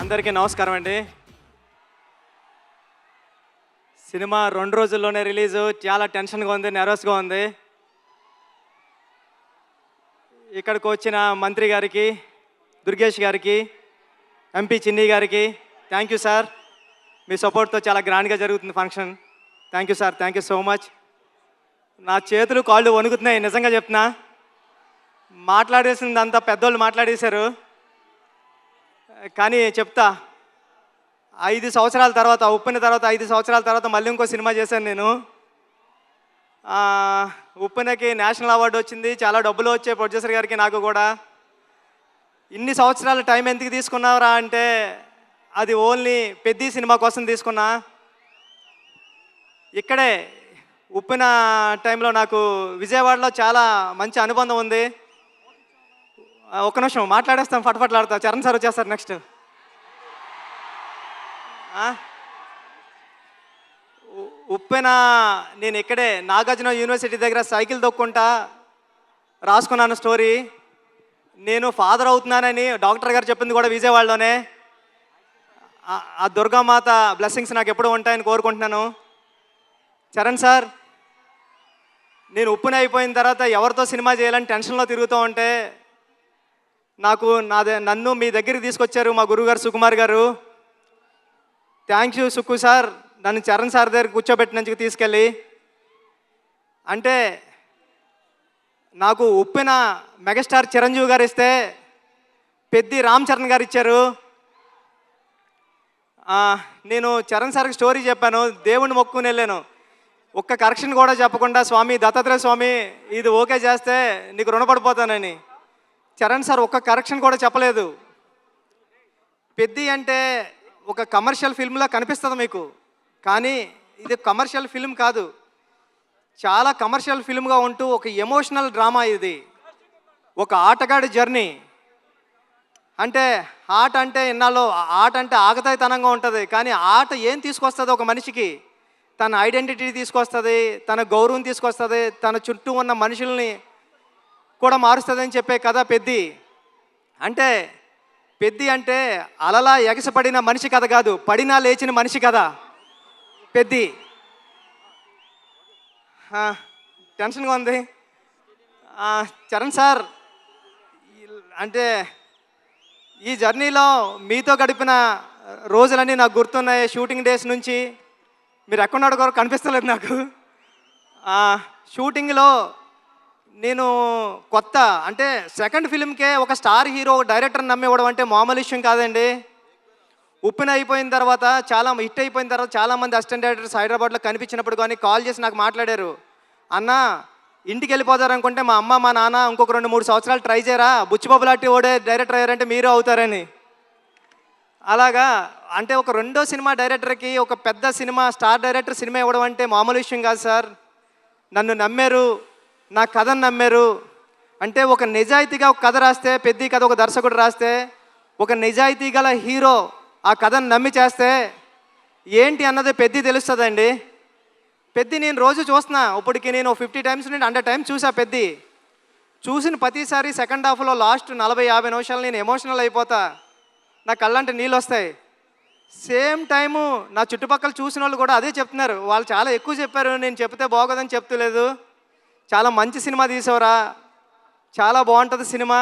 అందరికీ నమస్కారం అండి. సినిమా 2 రోజుల్లోనే రిలీజు. చాలా టెన్షన్గా ఉంది, నెర్వస్గా ఉంది. ఇక్కడికి వచ్చిన మంత్రి గారికి, దుర్గేష్ గారికి, ఎంపీ చిన్ని గారికి థ్యాంక్ యూ సార్. మీ సపోర్ట్తో చాలా గ్రాండ్గా జరుగుతుంది function. Thank you sir, thank you so much. నా చేతులు కాళ్ళు వణుకుతున్నాయి, నిజంగా చెప్తున్నా. మాట్లాడేసిందంతా పెద్దోళ్ళు మాట్లాడేశారు. కానీ చెప్తా, 5 సంవత్సరాల తర్వాత, ఉప్పెన తర్వాత 5 సంవత్సరాల తర్వాత మళ్ళీ ఇంకో సినిమా చేశాను నేను. ఉప్పెనకి నేషనల్ అవార్డు వచ్చింది, చాలా డబ్బులు వచ్చాయి ప్రొడ్యూసర్ గారికి, నాకు కూడా. ఇన్ని సంవత్సరాల టైం ఎందుకు తీసుకున్నారా అంటే అది ఓన్లీ పెద్ద సినిమా కోసం తీసుకున్నా. ఇక్కడే ఉప్పెన టైంలో నాకు విజయవాడలో చాలా మంచి అనుబంధం ఉంది. ఒక్క నిమిషం మాట్లాడేస్తాం, ఫట్ఫట్లాడతా. చరణ్ సార్ వచ్చేస్తారు నెక్స్ట్. ఉప్పెన నేను ఇక్కడే నాగార్జున యూనివర్సిటీ దగ్గర సైకిల్ తొక్కుంటా రాసుకున్నాను స్టోరీ. నేను ఫాదర్ అవుతున్నానని డాక్టర్ గారు చెప్పింది కూడా విజయవాడలోనే. ఆ దుర్గామాత బ్లెస్సింగ్స్ నాకు ఎప్పుడూ ఉంటాయని కోరుకుంటున్నాను. చరణ్ సార్, నేను ఉప్పెన అయిపోయిన తర్వాత ఎవరితో సినిమా చేయాలని టెన్షన్లో తిరుగుతూ ఉంటే నన్ను మీ దగ్గరికి తీసుకొచ్చారు మా గురువుగారు సుకుమార్ గారు. థ్యాంక్ యూ సుక్కు సార్, నన్ను చరణ్ సార్ దగ్గర కూర్చోబెట్టినందుకు తీసుకెళ్ళి. అంటే నాకు ఉప్పెన మెగాస్టార్ చిరంజీవి గారు ఇస్తే పెద్ది రామ్ చరణ్ గారు ఇచ్చారు. నేను చరణ్ సార్కి స్టోరీ చెప్పాను, దేవుణ్ణి మొక్కుని వెళ్ళాను. ఒక్క కరెక్షన్ కూడా చెప్పకుండా, స్వామి దత్తాత్రేయ స్వామి ఇది ఓకే చేస్తే నీకు రుణపడిపోతానని. చరణ్ సార్ ఒక్క కరెక్షన్ కూడా చెప్పలేదు. పెద్ది అంటే ఒక కమర్షియల్ ఫిల్మ్లా కనిపిస్తుంది మీకు, కానీ ఇది కమర్షియల్ ఫిల్మ్ కాదు. చాలా కమర్షియల్ ఫిల్మ్గా ఉంటూ ఒక ఎమోషనల్ డ్రామా ఇది. ఒక ఆటగాడి జర్నీ. అంటే ఆట అంటే ఇన్నాళ్ళు ఆట అంటే ఆగతాయితనంగా ఉంటుంది, కానీ ఆట ఏం తీసుకొస్తుంది ఒక మనిషికి? తన ఐడెంటిటీ తీసుకొస్తుంది, తన గౌరవం తీసుకొస్తుంది, తన చుట్టూ ఉన్న మనుషుల్ని కూడా మారుస్తుందని చెప్పే కథ పెద్ది. అంటే పెద్ది అంటే అలలా ఎగసపడిన మనిషి కథ కాదు, పడినా లేచిన మనిషి కథ పెద్ది. టెన్షన్గా ఉంది. చరణ్ సార్, అంటే ఈ జర్నీలో మీతో గడిపిన రోజులన్నీ నాకు గుర్తున్నాయి. షూటింగ్ డేస్ నుంచి మీరు ఎక్కడున్నాడు కూడా కనిపిస్తలేదు నాకు. షూటింగ్లో నేను కొత్త, అంటే సెకండ్ ఫిల్మ్కే ఒక స్టార్ హీరో డైరెక్టర్ నమ్మివ్వడం అంటే మామూలు విషయం కాదండి. ఉప్పెన అయిపోయిన తర్వాత, చాలా హిట్ అయిపోయిన తర్వాత చాలామంది అసిస్టెంట్ డైరెక్టర్స్ హైదరాబాద్లో కనిపించినప్పుడు కానీ కాల్ చేసి నాకు మాట్లాడారు, అన్న ఇంటికి వెళ్ళిపోతారనుకుంటే మా అమ్మ మా నాన్న ఇంకొక 2-3 సంవత్సరాలు ట్రై చేయరా, బుచ్చిబాబు లాంటి ఓడే డైరెక్టర్ అయ్యారంటే మీరు అవుతారని. అలాగా అంటే ఒక రెండో సినిమా డైరెక్టర్కి ఒక పెద్ద సినిమా స్టార్ డైరెక్టర్ సినిమా ఇవ్వడం అంటే మామూలు విషయం కాదు సార్. నన్ను నమ్మారు, నా కథను నమ్మారు. అంటే ఒక నిజాయితీగా ఒక కథ రాస్తే, పెద్ద కథ ఒక దర్శకుడు రాస్తే, ఒక నిజాయితీ గల హీరో ఆ కథను నమ్మి చేస్తే ఏంటి అన్నది పెద్ద తెలుస్తుందండి. పెద్ద నేను రోజు చూస్తున్నా, ఇప్పటికి నేను 50 టైమ్స్ నుండి 100 టైమ్స్ చూసా. పెద్ద చూసిన ప్రతిసారి సెకండ్ హాఫ్లో లాస్ట్ 40-50 నిమిషాలు నేను ఎమోషనల్ అయిపోతా, నా కళ్ళంటే నీళ్ళు వస్తాయి. సేమ్ టైము నా చుట్టుపక్కల చూసిన వాళ్ళు కూడా అదే చెప్తున్నారు. వాళ్ళు చాలా ఎక్కువ చెప్పారు, నేను చెప్తే బాగోదని చెప్తలేదు. చాలా మంచి సినిమా తీసావురా, చాలా బాగుంటుంది సినిమా,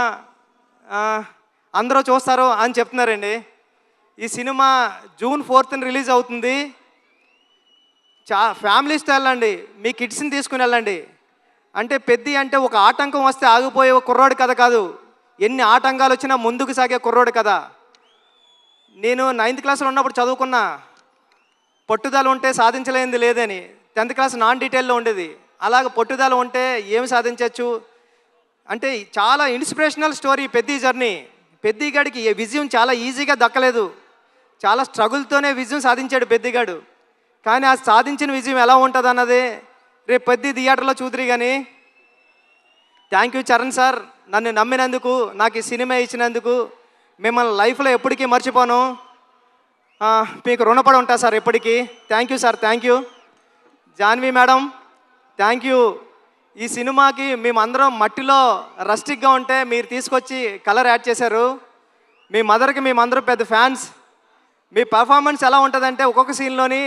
అందరూ చూస్తారు అని చెప్తున్నారండి. ఈ సినిమా June 4th రిలీజ్ అవుతుంది. ఫ్యామిలీస్తో వెళ్ళండి, మీ కిడ్స్ని తీసుకుని వెళ్ళండి. అంటే పెద్ద అంటే ఒక ఆటంకం వస్తే ఆగిపోయే ఒక కుర్రోడి కథ కాదు, ఎన్ని ఆటంకాలు వచ్చినా ముందుకు సాగే కుర్రోడి కథ. నేను 9th క్లాస్లో ఉన్నప్పుడు చదువుకున్నా, పట్టుదల ఉంటే సాధించలేనిది లేదని. 10th క్లాస్ నాన్ డీటెయిల్లో ఉండేది. అలాగ పట్టుదల ఉంటే ఏమి సాధించవచ్చు అంటే చాలా ఇన్స్పిరేషనల్ స్టోరీ పెద్ద జర్నీ. పెద్దిగాడికి విజయం చాలా ఈజీగా దక్కలేదు, చాలా స్ట్రగుల్తోనే విజయం సాధించాడు పెద్దిగాడు. కానీ ఆ సాధించిన విజయం ఎలా ఉంటుంది అన్నది రేపు పెద్ద థియేటర్లో చూద్దరు. కానీ థ్యాంక్ యూ చరణ్ సార్, నన్ను నమ్మినందుకు, నాకు ఈ సినిమా ఇచ్చినందుకు. మిమ్మల్ని లైఫ్లో ఎప్పటికీ మర్చిపోను, మీకు రుణపడి ఉంటా సార్ ఎప్పటికీ. Thank you sir, thank you. Janhvi madam, thank you. ఈ సినిమాకి మేమందరం మట్టిలో రస్టిక్గా ఉంటే మీరు తీసుకొచ్చి కలర్ యాడ్ చేశారు. మీ మదర్కి మేమందరం పెద్ద ఫ్యాన్స్. మీ పర్ఫార్మెన్స్ ఎలా ఉంటుందంటే ఒక్కొక్క సీన్లోని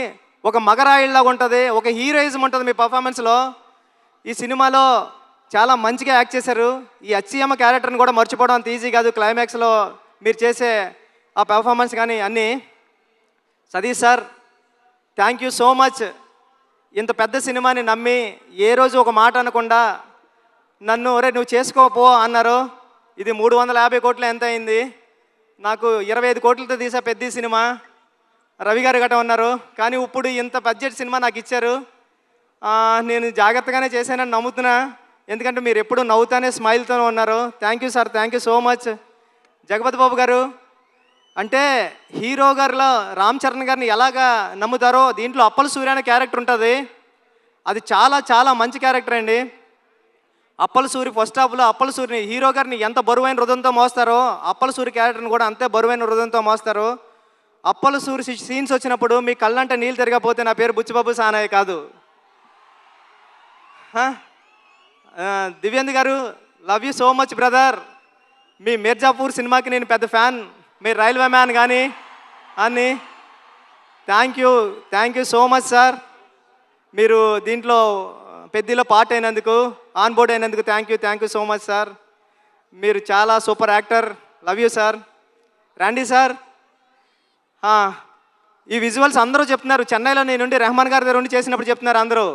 ఒక మగరాయిల్లాగా ఉంటుంది, ఒక హీరోయిజం ఉంటుంది మీ పర్ఫార్మెన్స్లో. ఈ సినిమాలో చాలా మంచిగా యాక్ట్ చేశారు. ఈ అచ్చియమ్మ క్యారెక్టర్ని కూడా మర్చిపోవడం అంత ఈజీ కాదు. క్లైమాక్స్లో మీరు చేసే ఆ పెర్ఫార్మెన్స్ కానీ అన్నీ. Satish sir, thank you so much. ఇంత పెద్ద సినిమాని నమ్మి ఏ రోజు ఒక మాట అనకుండా నన్ను ఒరే నువ్వు చేసుకోపో అన్నారు. ఇది 350 కోట్లు ఎంత అయింది, నాకు 25 కోట్లతో తీసా పెద్ద సినిమా. రవి గారు గట్ట ఉన్నారు, కానీ ఇప్పుడు ఇంత బడ్జెట్ సినిమా నాకు ఇచ్చారు. నేను జాగ్రత్తగానే చేశానని నమ్ముతున్నా, ఎందుకంటే మీరు ఎప్పుడు నవ్వుతానే స్మైల్తోనే ఉన్నారు. Thank you sir, thank you so much. Jagapathi Babu గారు, అంటే హీరో గారిలో రామ్ చరణ్ గారిని ఎలాగా నమ్ముతారో దీంట్లో అప్పల సూర్య అనే క్యారెక్టర్ ఉంటుంది. అది చాలా చాలా మంచి క్యారెక్టర్ అండి. అప్పల సూరి ఫస్ట్ హాఫ్లో అప్పల సూరిని హీరో గారిని ఎంత బరువైన హృదయంతో మోస్తారో అప్పల సూరి క్యారెక్టర్ని కూడా అంతే బరువైన హృదయంతో మోస్తారు. అప్పల సూరి సీన్స్ వచ్చినప్పుడు మీ కళ్ళంటే నీళ్ళు తిరగకపోతే నా పేరు బుచ్చిబాబు సానయ్య కాదు. దివ్యంద్ గారు, love you so much brother. మీ మిర్జాపూర్ సినిమాకి నేను పెద్ద ఫ్యాన్, మీ రైల్వే మ్యాన్ కానీ అని. Thank you so much sir. మీరు దీంట్లో పెద్దలో పార్ట్ అయినందుకు, ఆన్ బోర్డ్ అయినందుకు thank you so much sir. మీరు చాలా super actor. Love you sir. రండి సార్. ఈ విజువల్స్ అందరూ చెప్తున్నారు, చెన్నైలో నేనుండి రెహమాన్ గారి దగ్గర ఉండి చేసినప్పుడు చెప్తున్నారు అందరూ,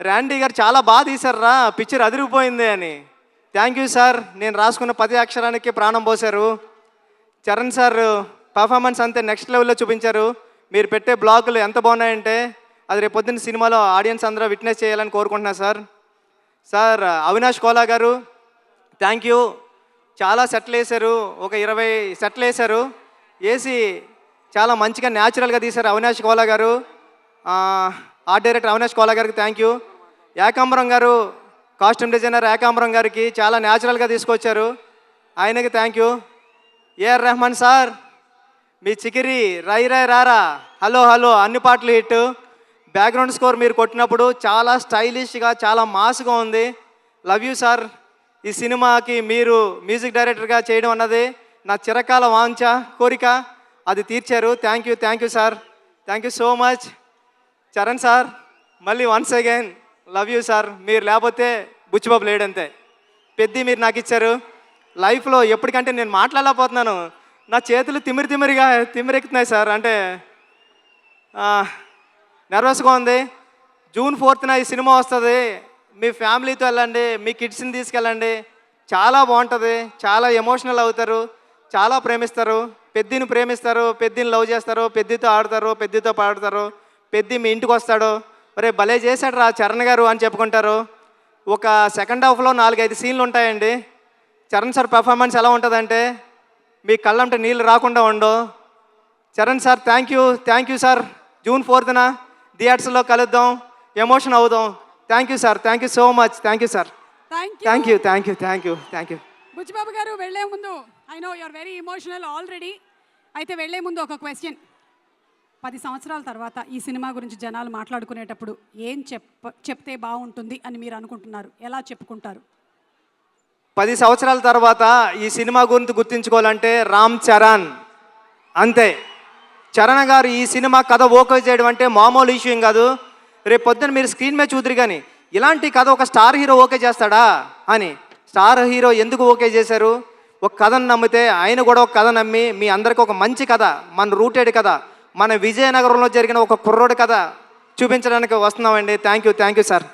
ర్యాండీ గారు చాలా బాగా తీశారా, పిక్చర్ అదిరిపోయింది అని. Thank you sir. నేను రాసుకున్న 10 అక్షరానికి ప్రాణం పోశారు. చరణ్ సార్ పర్ఫార్మెన్స్ అంతే నెక్స్ట్ లెవెల్లో చూపించారు. మీరు పెట్టే బ్లాగులు ఎంత బాగున్నాయంటే అది రేపు పొద్దున్న సినిమాలో ఆడియన్స్ అందరూ విట్నెస్ చేయాలని కోరుకుంటున్నాను సార్. సార్ అవినాష్ కోలా గారు, థ్యాంక్ యూ. చాలా సెట్లు వేశారు, ఒక 20 సెట్లు వేశారు. వేసి చాలా మంచిగా న్యాచురల్గా తీశారు అవినాష్ కోలా గారు. ఆర్ట్ డైరెక్టర్ అవినాష్ కోలా గారికి థ్యాంక్ యూ. ఏకాంబరం గారు, కాస్ట్యూమ్ డిజైనర్ ఏకాంబరం గారికి చాలా న్యాచురల్గా తీసుకొచ్చారు, ఆయనకి thank you. A R Rahman sir, మీ చికిరి రై రై రారా హలో హలో అన్ని పాటలు హిట్. బ్యాక్గ్రౌండ్ స్కోర్ మీరు కొట్టినప్పుడు చాలా స్టైలిష్గా చాలా మాస్గా ఉంది. Love you sir. ఈ సినిమాకి మీరు మ్యూజిక్ డైరెక్టర్గా చేయడం అన్నది నా చిరకాల వాంఛ కోరిక, అది తీర్చారు. Thank you sir. Thank you so much. Charan sir, మళ్ళీ once again love you sir. మీరు లేకపోతే బుచ్చిబాబు లేడంతే. పెద్ద మీరు నాకు ఇచ్చారు. లైఫ్లో ఎప్పటికంటే నేను మాట్లాడలేకపోతున్నాను, నా చేతులు తిమ్మిరెక్కుతున్నాయి సార్. అంటే నర్వస్గా ఉంది. జూన్ 4న ఈ సినిమా వస్తుంది. మీ ఫ్యామిలీతో వెళ్ళండి, మీ కిడ్స్ని తీసుకెళ్ళండి, చాలా బాగుంటుంది. చాలా ఎమోషనల్ అవుతారు, చాలా ప్రేమిస్తారు, పెద్దిని ప్రేమిస్తారు, పెద్దిని లవ్ చేస్తారు, పెద్దితో ఆడతారు, పెద్దితో పాడతారు. పెద్ది మీ ఇంటికి వస్తాడు, ఒరే భలే చేశాడు రా చరణ్ గారు అని చెప్పుకుంటారు. ఒక సెకండ్ హాఫ్లో 4-5 సీన్లు ఉంటాయండి. చరణ్ సార్ పెర్ఫార్మెన్స్ ఎలా ఉంటుందంటే మీ కళ్ళంటే నీళ్ళు రాకుండా ఉండవు. Charan sir thank you sir. June 4న థియేటర్స్లో కలుద్దాం, ఎమోషన్ అవుదాం. Thank you sir. Thank you so much. Thank you sir. Thank you. Buchi Babu గారు, వెళ్లే ముందు I know you're very emotional already. అయితే వెళ్లే ముందు ఒక క్వశ్చన్. 10 సంవత్సరాల తర్వాత ఈ సినిమా గురించి జనాలు మాట్లాడుకునేటప్పుడు ఏం చెప్తే బాగుంటుంది అని మీరు అనుకుంటున్నారు? ఎలా చెప్పుకుంటారు? 10 సంవత్సరాల తర్వాత ఈ సినిమా గురించి గుర్తించుకోవాలంటే రామ్ చరణ్ అంతే. చరణ్ గారు ఈ సినిమా కథ ఓకే చేయడం అంటే మామూలు ఇష్యూ ఏం కాదు. రేపు పొద్దున్న మీరు స్క్రీన్ మీద చూద్దరు కానీ ఇలాంటి కథ ఒక స్టార్ హీరో ఓకే చేస్తాడా అని. స్టార్ హీరో ఎందుకు ఓకే చేశారు? ఒక కథను నమ్మితే ఆయన కూడా ఒక కథ నమ్మి మీ అందరికీ ఒక మంచి కథ, మన రూటెడ్ కథ, మన విజయనగరంలో జరిగిన ఒక కుర్రోడి కథ చూపించడానికి వస్తున్నామండి. Thank you sir.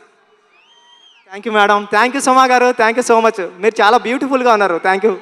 Thank you madam. Thank you Suma గారు. Thank you so much. మీరు చాలా బ్యూటిఫుల్గా ఉన్నారు. Thank you.